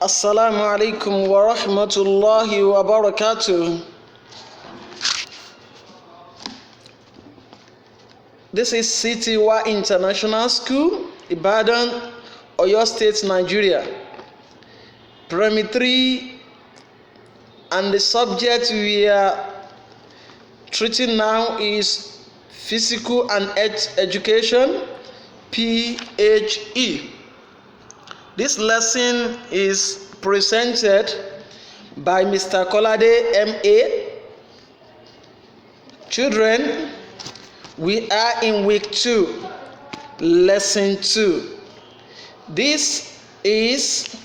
Assalamu alaikum wa rahmatullahi wa barakatuh. This is CTY International School, Ibadan, Oyo State, Nigeria. Primary 3, and the subject we are treating now is Physical and Health Education, PHE. This lesson is presented by Mr. Kolade MA. Children, we are in week 2, lesson 2. This is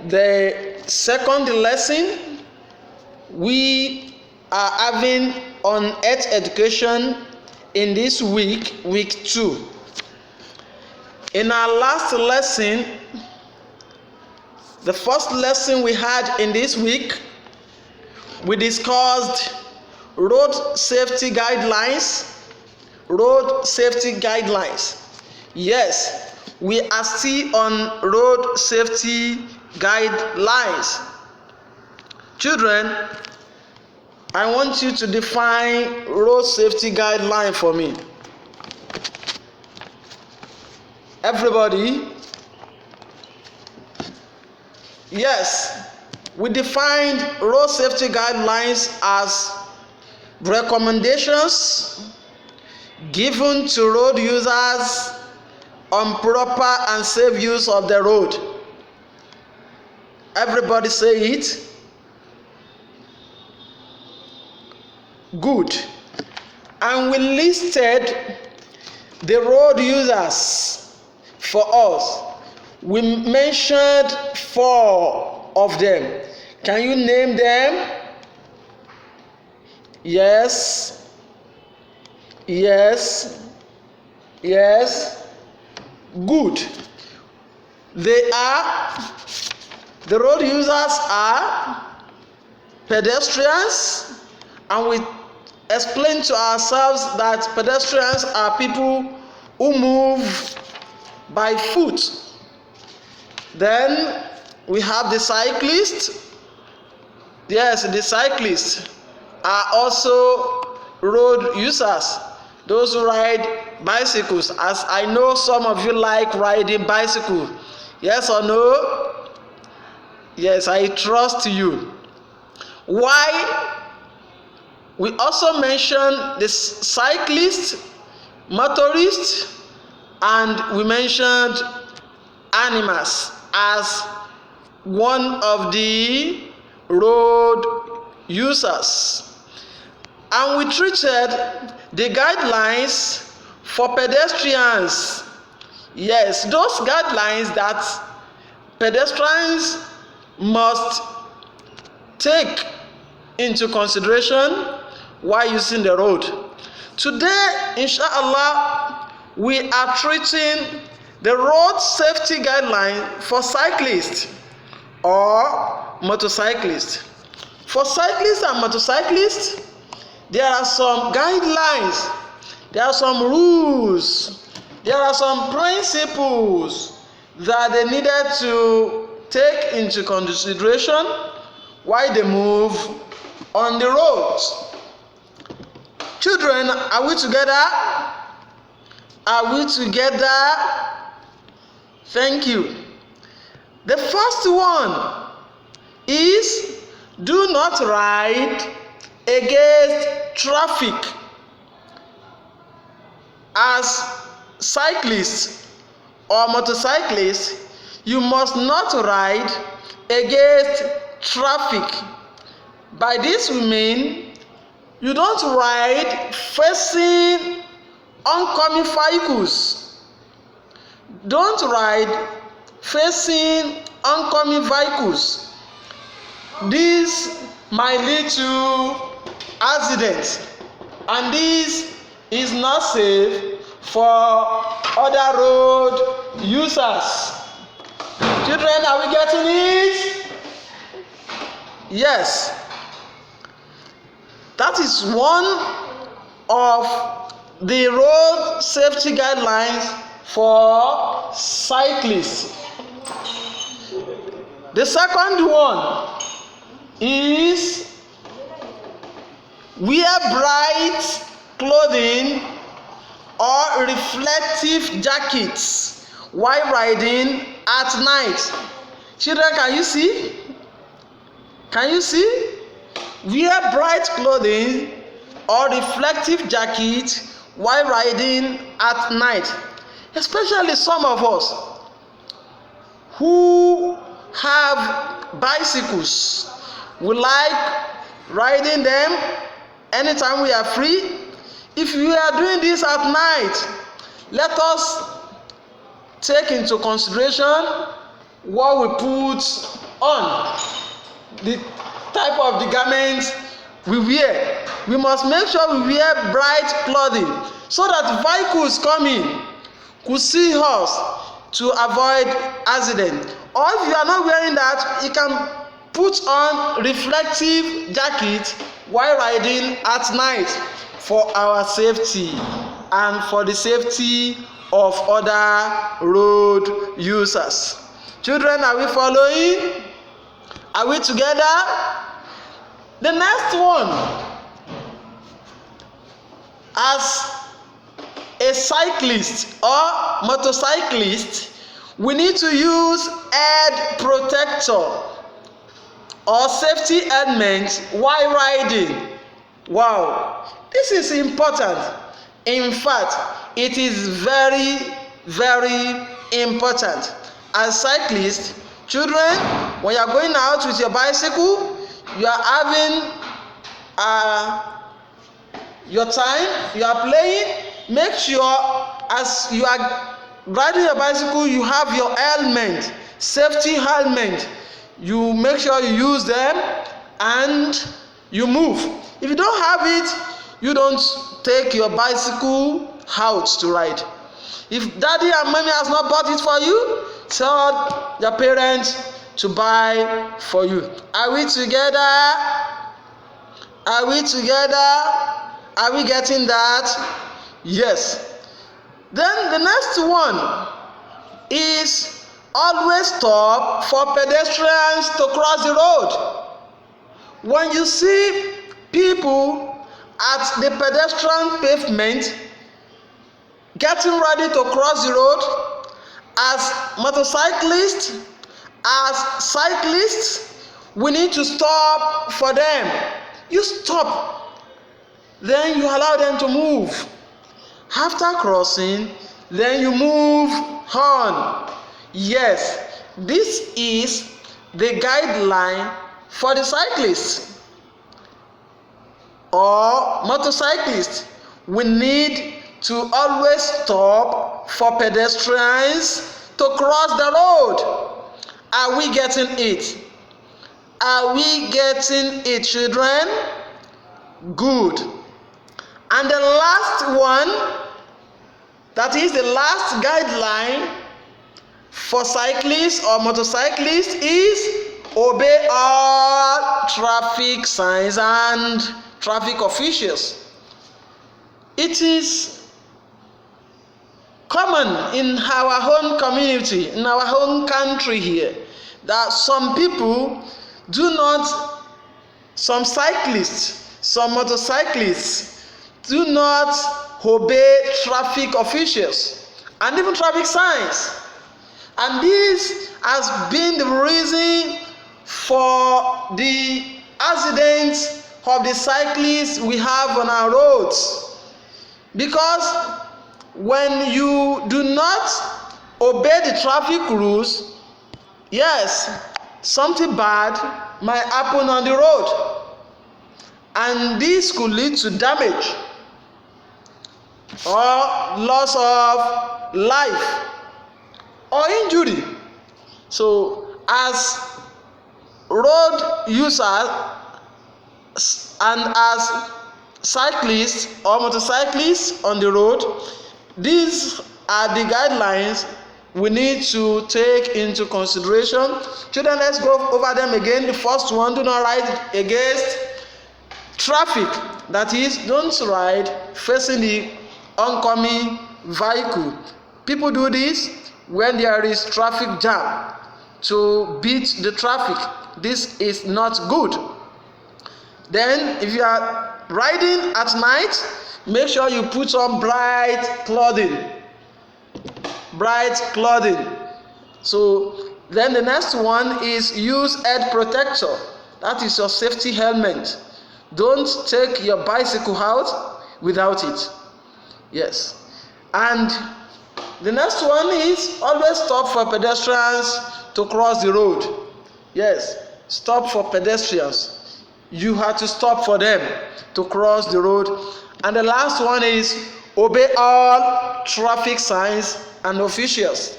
the second lesson we are having on health education in this week, week 2. In our last lesson, the first lesson we had in this week, we discussed road safety guidelines. Road safety guidelines. Yes, we are still on road safety guidelines. Children, I want you to define road safety guideline for me. Everybody? Yes, we defined road safety guidelines as recommendations given to road users on proper and safe use of the road. Everybody say it. Good. And we listed the road users for us. We mentioned 4 of them. Can you name them? Yes. Yes. Yes. Good. The road users are pedestrians, and we explained to ourselves that pedestrians are people who move by foot. Then we have the cyclists. Yes, the cyclists are also road users, those who ride bicycles, as I know some of you like riding bicycle. Yes or no? Yes, I trust you. Why? We also mentioned the cyclists, motorists, and we mentioned animals as one of the road users. And we treated the guidelines for pedestrians. Yes, those guidelines that pedestrians must take into consideration while using the road. Today, inshallah, we are treating the road safety guideline for cyclists or motorcyclists. For cyclists and motorcyclists, there are some guidelines, there are some rules, there are some principles that they needed to take into consideration while they move on the roads. Children, are we together? Are we together? Thank you. The first one is do not ride against traffic. As cyclists or motorcyclists, you must not ride against traffic. By this we mean you don't ride facing oncoming vehicles. Don't ride facing oncoming vehicles. This might lead to accidents, and this is not safe for other road users. Children, are we getting it? Yes. That is one of the road safety guidelines for cyclists. The second one is wear bright clothing or reflective jackets while riding at night. Children, can you see? Can you see? Wear bright clothing or reflective jacket while riding at night. Especially some of us who have bicycles. We like riding them anytime we are free. If we are doing this at night, let us take into consideration what we put on, the type of the garments we wear. We must make sure we wear bright clothing so that vehicles coming could see us to avoid accident. Or if you are not wearing that, you can put on reflective jacket while riding at night for our safety and for the safety of other road users. Children, are we following? Are we together? The next one, as a cyclist or motorcyclist, we need to use head protector or safety helmet while riding. Wow, this is important. In fact, it is very, very important. As cyclists, children, when you are going out with your bicycle, you are having your time, you are playing. Make sure as you are riding your bicycle, you have your helmet, safety helmet. You make sure you use them and you move. If you don't have it, you don't take your bicycle out to ride. If daddy and mommy has not bought it for you, tell your parents to buy for you. Are we together? Are we together? Are we getting that? Yes. Then the next one is always stop for pedestrians to cross the road. When you see people at the pedestrian pavement getting ready to cross the road, as motorcyclists, as cyclists, we need to stop for them. You stop, then you allow them to move. After crossing, then you move on. Yes, this is the guideline for the cyclists or motorcyclists. We need to always stop for pedestrians to cross the road. Are we getting it? Are we getting it, children? Good. And the last one, that is the last guideline for cyclists or motorcyclists, is obey all traffic signs and traffic officials. It is common in our own community, in our own country here, that some people do not, some cyclists, some motorcyclists do not obey traffic officials and even traffic signs. And this has been the reason for the accidents of the cyclists we have on our roads. Because when you do not obey the traffic rules, yes, something bad might happen on the road, and this could lead to damage or loss of life or injury. So as road users and as cyclists or motorcyclists on the road, these are the guidelines we need to take into consideration. Children, let's go over them again. The first one, do not ride against traffic. That is, don't ride facing the oncoming vehicle. People do this when there is traffic jam. to beat the traffic. This is not good. Then if you are riding at night, make sure you put on bright clothing. So then the next one is use head protector. That is your safety helmet. Don't take your bicycle out without it. Yes. And the next one is always stop for pedestrians to cross the road. Yes, stop for pedestrians. You have to stop for them to cross the road. And the last one is obey all traffic signs and officials.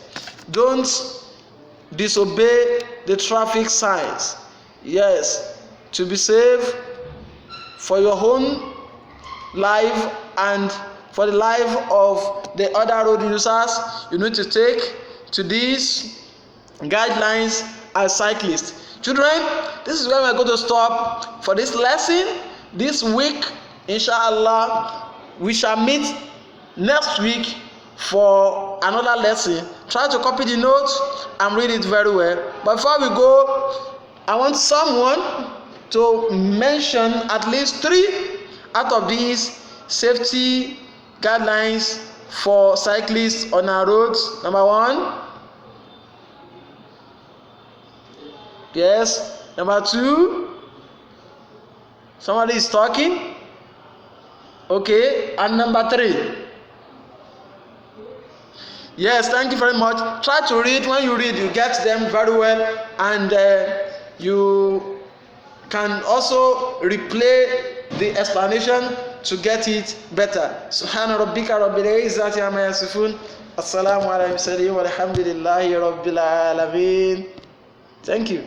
Don't disobey the traffic signs. Yes, to be safe for your own life and for the life of the other road users, you need to take to these guidelines as cyclists. Children, this is where we're going to stop for this lesson this week. Inshallah, we shall meet next week for another lesson. Try to copy the notes and read it very well. But before we go, I want someone to mention at least 3 out of these safety guidelines for cyclists on our roads. Number 1. Yes. Number 2. Somebody is talking. Okay. And number 3. Yes, thank you very much. Try to read. When you read, you get them very well, and you can also replay the explanation to get it better. Subhana rabbika rabbil izzati amma yasifun. Assalamu alaikum wa rahmatullahi wa bihamdillahi rabbil alamin. Thank you.